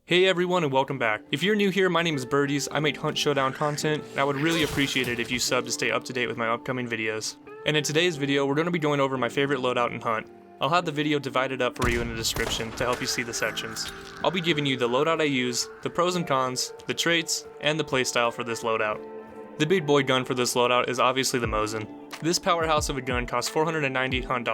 Hey everyone and welcome back. If you're new here, my name is BertieZ. I make Hunt Showdown content, and I would really appreciate it if you sub to stay up to date with my upcoming videos. And in today's video, we're going to be going over my favorite loadout in Hunt. I'll have the video divided up for you in the description to help you see the sections. I'll be giving you the loadout I use, the pros and cons, the traits, and the playstyle for this loadout. The big boy gun for this loadout is obviously the Mosin. This powerhouse of a gun costs $490 Hunt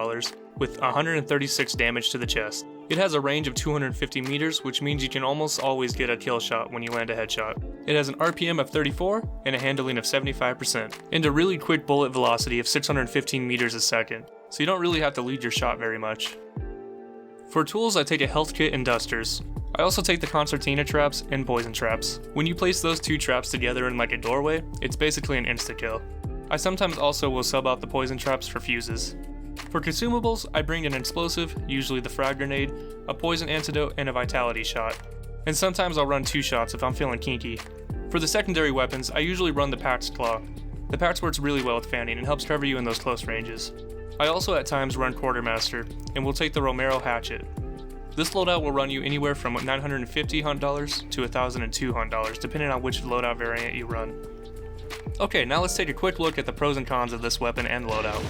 with 136 damage to the chest. It has a range of 250 meters, which means you can almost always get a kill shot when you land a headshot. It has an RPM of 34 and a handling of 75%, and a really quick bullet velocity of 615 meters a second, so you don't really have to lead your shot very much. For tools, I take a health kit and dusters. I also take the concertina traps and poison traps. When you place those two traps together in like a doorway, it's basically an insta-kill. I sometimes also will sub out the poison traps for fuses. For consumables, I bring an explosive, usually the frag grenade, a poison antidote, and a vitality shot. And sometimes I'll run 2 shots if I'm feeling kinky. For the secondary weapons, I usually run the Paxed Claw. The Pax works really well with fanning and helps cover you in those close ranges. I also at times run Quartermaster, and will take the Romero Hatchet. This loadout will run you anywhere from $950 Hunt to $1,002 Hunt, depending on which loadout variant you run. Okay, now let's take a quick look at the pros and cons of this weapon and loadout.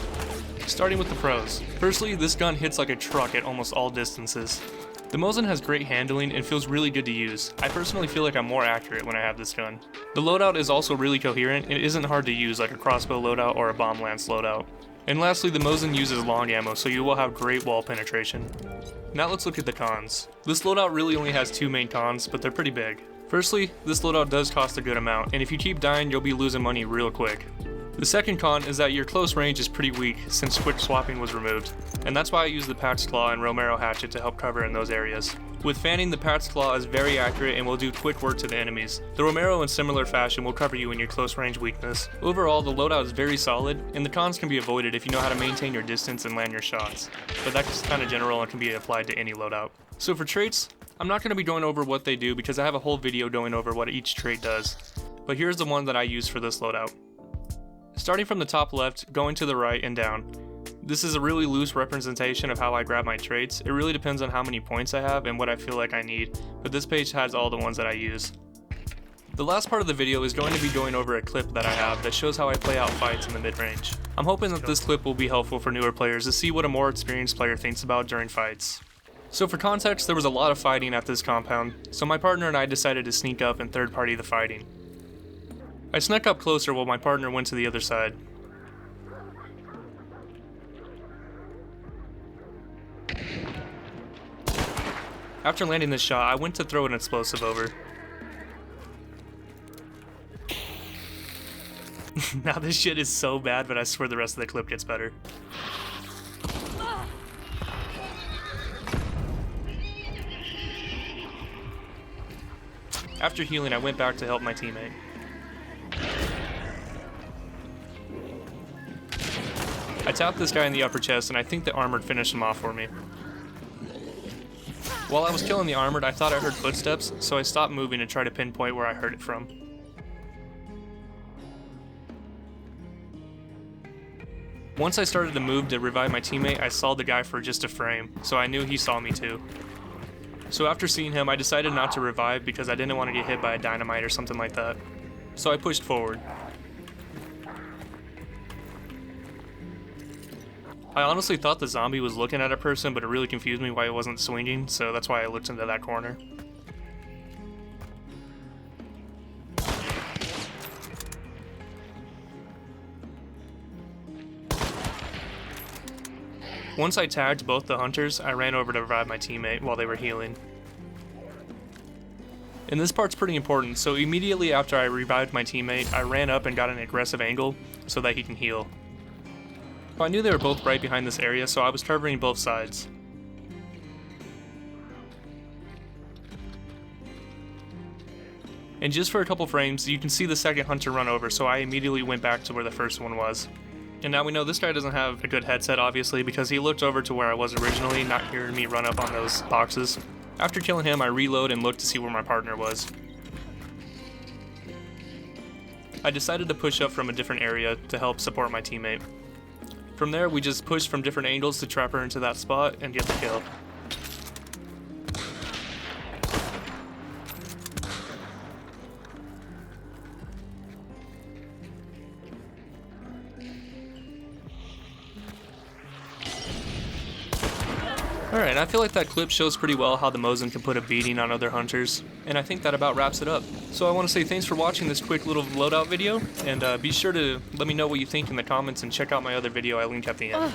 Starting with the pros. Firstly, this gun hits like a truck at almost all distances. The Mosin has great handling and feels really good to use. I personally feel like I'm more accurate when I have this gun. The loadout is also really coherent and isn't hard to use like a crossbow loadout or a bomb lance loadout. And lastly, the Mosin uses long ammo, so you will have great wall penetration. Now let's look at the cons. This loadout really only has 2 main cons, but they're pretty big. Firstly, this loadout does cost a good amount, and if you keep dying, you'll be losing money real quick. The second con is that your close range is pretty weak since quick swapping was removed, and that's why I use the Paxed Claw and Romero Hatchet to help cover in those areas. With fanning, the Paxed Claw is very accurate and will do quick work to the enemies. The Romero in similar fashion will cover you in your close range weakness. Overall, the loadout is very solid, and the cons can be avoided if you know how to maintain your distance and land your shots, but that's kind of general and can be applied to any loadout. So for traits, I'm not going to be going over what they do because I have a whole video going over what each trait does, but here's the one that I use for this loadout. Starting from the top left, going to the right and down. This is a really loose representation of how I grab my traits. It really depends on how many points I have and what I feel like I need, but this page has all the ones that I use. The last part of the video is going to be going over a clip that I have that shows how I play out fights in the mid-range. I'm hoping that this clip will be helpful for newer players to see what a more experienced player thinks about during fights. So for context, there was a lot of fighting at this compound, so my partner and I decided to sneak up and third-party the fighting. I snuck up closer while my partner went to the other side. After landing this shot, I went to throw an explosive over. Now this shit is so bad, but I swear the rest of the clip gets better. After healing, I went back to help my teammate. I tapped this guy in the upper chest, and I think the armored finished him off for me. While I was killing the armored, I thought I heard footsteps, so I stopped moving and tried to pinpoint where I heard it from. Once I started to move to revive my teammate, I saw the guy for just a frame, so I knew he saw me too. So after seeing him, I decided not to revive because I didn't want to get hit by a dynamite or something like that. So I pushed forward. I honestly thought the zombie was looking at a person, but it really confused me why it wasn't swinging, so that's why I looked into that corner. Once I tagged both the hunters, I ran over to revive my teammate while they were healing. And this part's pretty important, so immediately after I revived my teammate, I ran up and got an aggressive angle so that he can heal. I knew they were both right behind this area, so I was covering both sides. And just for a couple frames, you can see the second hunter run over, so I immediately went back to where the first one was. And now we know this guy doesn't have a good headset, obviously, because he looked over to where I was originally, not hearing me run up on those boxes. After killing him, I reload and looked to see where my partner was. I decided to push up from a different area to help support my teammate. From there, we just pushed from different angles to trap her into that spot and get the kill. Alright, I feel like that clip shows pretty well how the Mosin can put a beating on other hunters, and I think that about wraps it up. So I want to say thanks for watching this quick little loadout video, and be sure to let me know what you think in the comments and check out my other video I linked at the end.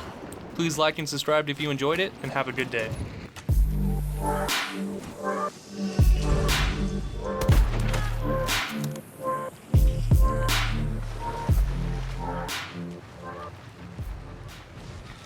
Please like and subscribe if you enjoyed it, and have a good day.